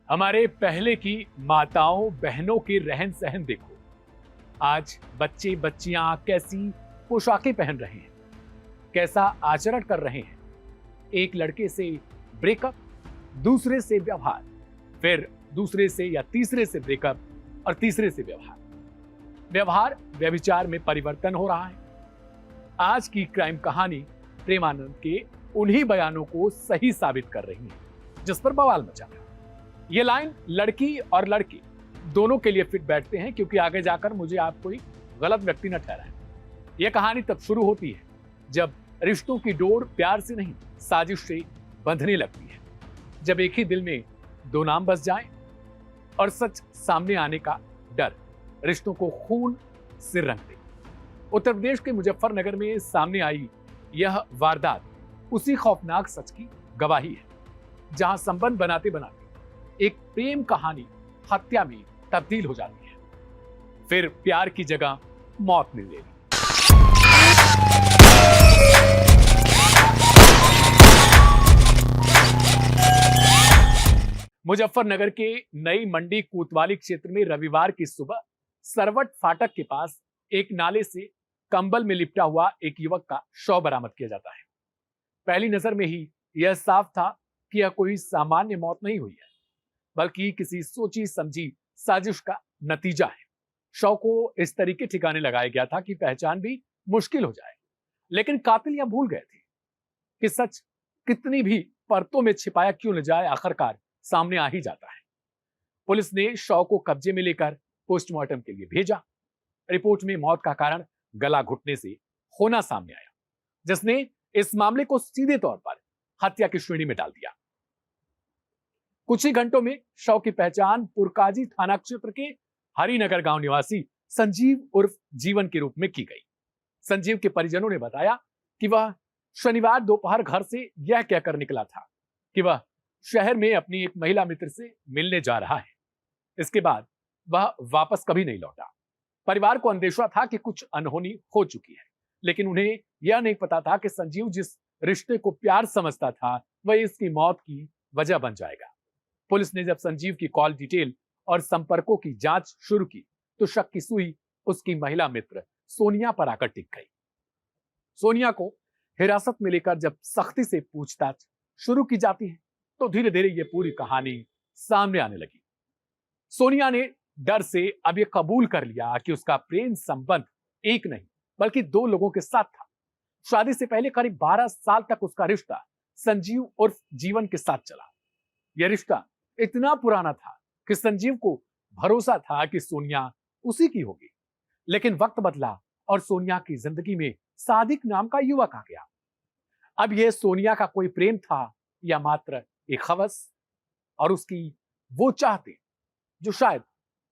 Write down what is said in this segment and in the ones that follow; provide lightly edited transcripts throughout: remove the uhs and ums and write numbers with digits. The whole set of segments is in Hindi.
हमारे पहले की माताओं बहनों के रहन सहन देखो। आज बच्चे बच्चियां कैसी पोशाकें पहन रहे हैं, कैसा आचरण कर रहे हैं। एक लड़के से ब्रेकअप, दूसरे से व्यवहार, फिर दूसरे से या तीसरे से ब्रेकअप और तीसरे से व्यवहार। व्यवहार व्यभिचार में परिवर्तन हो रहा है। आज की क्राइम कहानी प्रेमानंद के उन्हीं बयानों को सही साबित कर रही है जिस पर बवाल मचा था। ये लाइन लड़की और लड़के दोनों के लिए फिट बैठते हैं, क्योंकि आगे जाकर मुझे आप कोई गलत व्यक्ति न ठहराए। यह कहानी तब शुरू होती है जब रिश्तों की डोर प्यार से नहीं, साजिश से बंधने लगती है। जब एक ही दिल में दो नाम बस जाएं और सच सामने आने का डर रिश्तों को खून से रंग दे। उत्तर प्रदेश के मुजफ्फरनगर में सामने आई यह वारदात उसी खौफनाक सच की गवाही है, जहां संबंध बनाते बनाते एक प्रेम कहानी हत्या में तब्दील हो जाती है, फिर प्यार की जगह मौत मिल लेगी। मुजफ्फरनगर के नई मंडी कोतवाली क्षेत्र में रविवार की सुबह सरवट फाटक के पास एक नाले से कंबल में लिपटा हुआ एक युवक का शव बरामद किया जाता है। पहली नजर में ही यह साफ था कि यह कोई सामान्य मौत नहीं हुई है, बल्कि किसी सोची समझी साजिश का नतीजा है। शव को इस तरीके ठिकाने लगाया गया था कि पहचान भी मुश्किल हो जाए, लेकिन कातिल यह भूल गए थे कि सच कितनी भी परतों में छिपाया क्यों न जाए, आखिरकार सामने आ ही जाता है। पुलिस ने शव को कब्जे में लेकर पोस्टमार्टम के लिए भेजा। रिपोर्ट में मौत का कारण गला घुटने से होना सामने आया, जिसने इस मामले को सीधे तौर पर हत्या की श्रेणी में डाल दिया। कुछ ही घंटों में शव की पहचान पुरकाजी थाना क्षेत्र के हरिनगर गांव निवासी संजीव उर्फ जीवन के रूप में की गई। संजीव के परिजनों ने बताया कि वह शनिवार दोपहर घर से यह कहकर निकला था कि वह शहर में अपनी एक महिला मित्र से मिलने जा रहा है। इसके बाद वह वापस कभी नहीं लौटा। परिवार को अंदेशा था कि कुछ अनहोनी हो चुकी है, लेकिन उन्हें यह नहीं पता था कि संजीव जिस रिश्ते को प्यार समझता था वह इसकी मौत की वजह बन जाएगा। पुलिस ने जब संजीव की कॉल डिटेल और संपर्कों की जांच शुरू की तो शक की सुई उसकी महिला मित्र सोनिया पर आकर टिक गई। सोनिया को हिरासत में लेकर जब सख्ती से पूछताछ शुरू की जाती है तो धीरे धीरे यह पूरी कहानी सामने आने लगी। सोनिया ने डर से अब यह कबूल कर लिया कि उसका प्रेम संबंध एक नहीं बल्कि दो लोगों के साथ था। शादी से पहले करीब 12 साल तक उसका रिश्ता संजीव उर्फ जीवन के साथ चला। यह रिश्ता इतना पुराना था कि संजीव को भरोसा था कि सोनिया उसी की होगी, लेकिन वक्त बदला और सोनिया की जिंदगी में सादिक नाम का युवक आ गया। अब यह सोनिया का कोई प्रेम था या मात्र एक हवस और उसकी वो चाहते जो शायद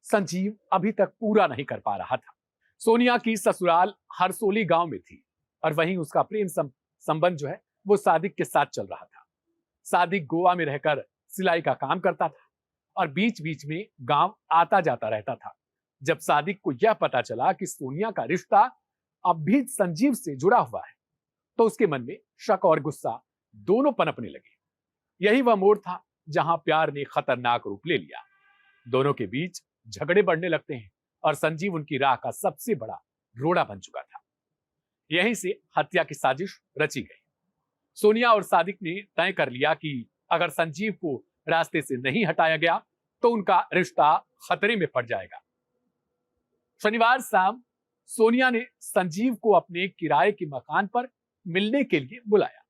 संजीव अभी तक पूरा नहीं कर पा रहा था। सोनिया की ससुराल हरसोली गांव में थी और वहीं उसका प्रेम संबंध जो है वो सादिक के साथ चल रहा था। सादिक गोवा में रहकर सिलाई का काम करता था और बीच बीच में गांव आता जाता रहता था। जब सादिक को यह पता चला कि सोनिया का रिश्ता अब भी संजीव से जुड़ा हुआ है तो उसके मन में शक और गुस्सा दोनों पनपने लगे। यही वह मोड़ था जहां प्यार ने खतरनाक रूप ले लिया। दोनों के बीच झगड़े बढ़ने लगते हैं और संजीव उनकी राह का सबसे बड़ा रोड़ा बन चुका था। यहीं से हत्या की साजिश रची गई। सोनिया और सादिक ने तय कर लिया कि अगर संजीव को रास्ते से नहीं हटाया गया तो उनका रिश्ता खतरे में पड़ जाएगा। शनिवार शाम सोनिया ने संजीव को अपने किराए के मकान पर मिलने के लिए बुलाया।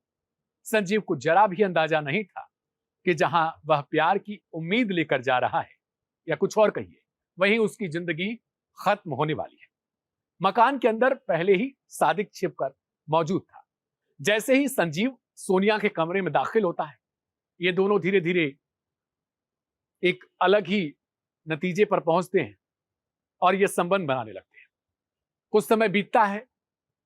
संजीव को जरा भी अंदाजा नहीं था कि जहां वह प्यार की उम्मीद लेकर जा रहा है या कुछ और कहिए, वहीं उसकी जिंदगी खत्म होने वाली है। मकान के अंदर पहले ही सादिक छिपकर मौजूद था। जैसे ही संजीव सोनिया के कमरे में दाखिल होता है, ये दोनों धीरे धीरे एक अलग ही नतीजे पर पहुंचते हैं और ये संबंध बनाने लगते हैं। कुछ समय बीतता है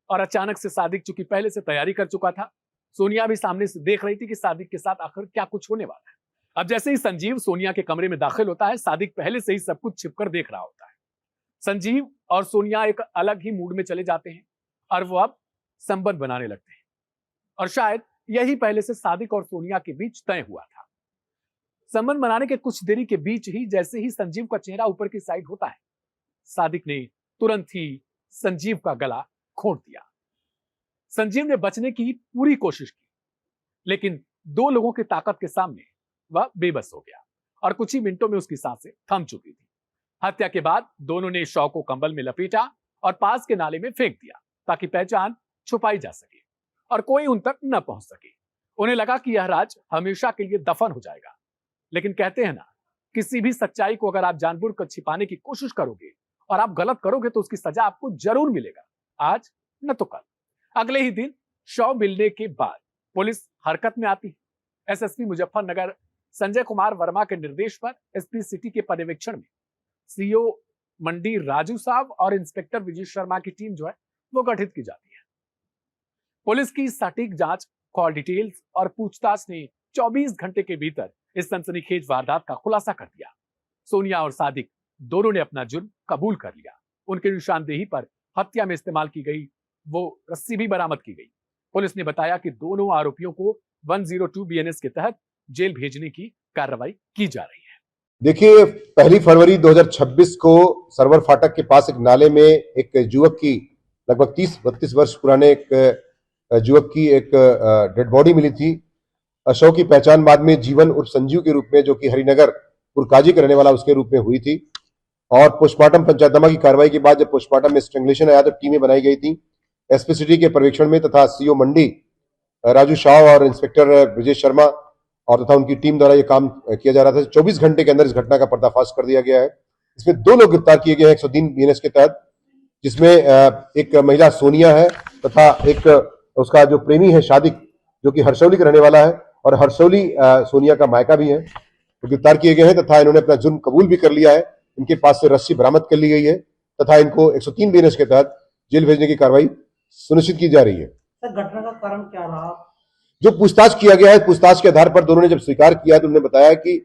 और अचानक से सादिक चूंकि पहले से तैयारी कर चुका था, सोनिया भी सामने से देख रही थी कि सादिक के साथ आखिर क्या कुछ होने वाला है। अब जैसे ही संजीव सोनिया के कमरे में दाखिल होता है, सादिक पहले से ही सब कुछ छिपकर देख रहा होता है। संजीव और सोनिया एक अलग ही मूड में चले जाते हैं और वो अब संबंध बनाने लगते हैं और शायद यही पहले से सादिक और सोनिया के बीच तय हुआ था। संबंध बनाने के कुछ देरी के बीच ही जैसे ही संजीव का चेहरा ऊपर की साइड होता है, सादिक ने तुरंत ही संजीव का गला घोंट दिया। संजीव ने बचने की पूरी कोशिश की, लेकिन दो लोगों की ताकत के सामने वह बेबस हो गया और कुछ ही मिनटों में उसकी सांसें थम चुकी थी। हत्या के बाद दोनों ने शव को कंबल में लपेटा और पास के नाले में फेंक दिया ताकि पहचान छुपाई जा सके और कोई उन तक न पहुंच सके। उन्हें लगा कि यह राज हमेशा के लिए दफन हो जाएगा, लेकिन कहते हैं ना, किसी भी सच्चाई को अगर आप जानबूझकर छिपाने की कोशिश करोगे और आप गलत करोगे तो उसकी सजा आपको जरूर मिलेगा, आज न तो कल। अगले ही दिन शव मिलने के बाद पुलिस हरकत में आती है। एसएसपी मुजफ्फरनगर संजय कुमार वर्मा के निर्देश पर एसपी सिटी के पर्यवेक्षण में सीओ मंडी राजू साहब और इंस्पेक्टर विजय शर्मा की टीम जो है वो गठित की जाती है। पुलिस की सटीक जांच, कॉल डिटेल्स और पूछताछ ने 24 घंटे के भीतर इस सनसनीखेज वारदात का खुलासा कर दिया। सोनिया और सादिक दोनों ने अपना जुर्म कबूल कर लिया। उनकी निशानदेही पर हत्या में इस्तेमाल की गई वो रस्सी भी बरामद की गई। पुलिस ने बताया कि दोनों आरोपियों को 102 बीएनएस के तहत जेल भेजने की कार्रवाई की जा रही है। देखिए, 1 फरवरी 2026 को सरवर फाटक के पास एक नाले में एक युवक की, लगभग 30-32 वर्ष पुराने एक युवक की एक डेड बॉडी मिली थी। शव की पहचान बाद में जीवन उर्फ संजीव के रूप में, जो कि हरिनगर पुरकाजी का रहने वाला, उसके रूप में हुई थी। और पोस्टमार्टम पंचायतनामा की कार्रवाई के बाद जब पोस्टमार्टम में स्ट्रेंगुलेशन आया तो टीमें बनाई गई थी एसपी सिटी के पर्यवेक्षण में, तथा सीओ मंडी राजू शाह और इंस्पेक्टर विजय शर्मा और तथा उनकी टीम द्वारा यह काम किया जा रहा था। 24 घंटे के अंदर इस घटना का पर्दाफाश कर दिया गया है। इसमें 2 लोग गिरफ्तार किए गए हैं 103 बीएनएस के तहत, जिसमें एक महिला सोनिया है तथा एक उसका जो प्रेमी है सादिक, जो कि हरसौली का रहने वाला है और हरसौली सोनिया का मायका भी है, तो गिरफ्तार किए गए हैं तथा इन्होंने अपना जुर्म कबूल भी कर लिया है। इनके पास से रस्सी बरामद कर ली गई है तथा इनको 103 बीएनएस के तहत जेल भेजने की कार्रवाई सुनिश्चित की जा रही है। सर, घटना का कारण क्या रहा? जो पूछताछ किया गया है, पूछताछ के आधार पर दोनों ने जब स्वीकार किया तो उन्होंने बताया कि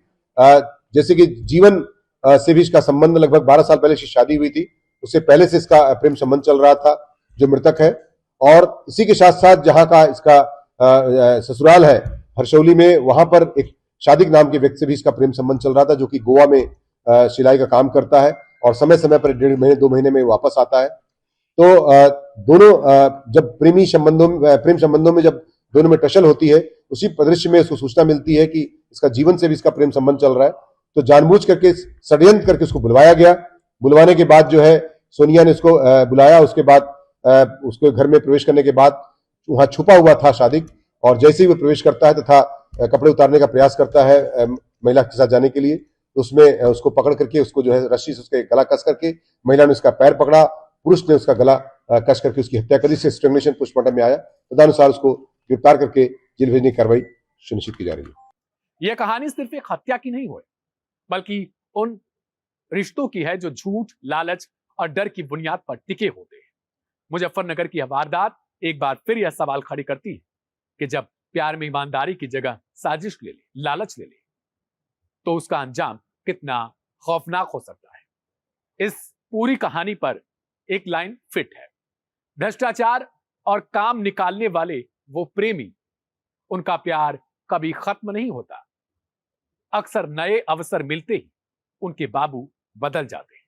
जैसे कि जीवन से भी इसका संबंध, लगभग 12 साल पहले इसकी शादी हुई थी, उससे पहले से इसका प्रेम संबंध चल रहा था जो मृतक है। और इसी के साथ साथ जहां का इसका ससुराल है हरसौली में, वहां पर एक सादिक नाम के व्यक्ति से भी इसका प्रेम संबंध चल रहा था, जो कि गोवा में सिलाई का काम करता है और समय समय पर 1.5 महीने 2 महीने में वापस आता है। तो दोनों जब प्रेम संबंधों में जब दोनों में टसल होती है, उसी परिदृश्य में उसको सूचना मिलती है कि इसका जीवन से भी इसका प्रेम संबंध चल रहा है, तो जानबूझ करके षड्यंत्र करके उसको बुलवाया गया। बुलवाने के बाद जो है सोनिया ने उसको बुलाया, उसके बाद उसके घर में प्रवेश करने के बाद वहां छुपा हुआ था सादिक, और जैसे ही वो प्रवेश करता है तथा कपड़े उतारने का प्रयास करता है महिला के साथ जाने के लिए, तो उसमें उसको पकड़ करके उसको जो है रस्सी से उसके गला कस करके महिला ने उसका पैर पकड़ा, पुरुष ने उसका गला कस करके उसकी हत्या करी। से स्ट्रेंगुलेशन पोस्टमार्टम में आया, तदनुसार उसको गिरफ्तार करके जेल भेजने की कार्रवाई सुनिश्चित की जा रही है। यह कहानी सिर्फ एक हत्या की नहीं हुई, बल्कि उन रिश्तों की है जो झूठ, लालच और डर की बुनियाद पर टिके होते हैं। मुजफ्फरनगर की यह वारदात एक बार फिर यह सवाल खड़ी करती है कि जब प्यार में ईमानदारी की जगह साजिश ले ले, लालच ले ले, तो उसका अंजाम कितना खौफनाक हो सकता है। इस पूरी कहानी पर एक लाइन फिट है: भ्रष्टाचार और काम निकालने वाले वो प्रेमी, उनका प्यार कभी खत्म नहीं होता, अक्सर नए अवसर मिलते ही उनके बाबू बदल जाते हैं।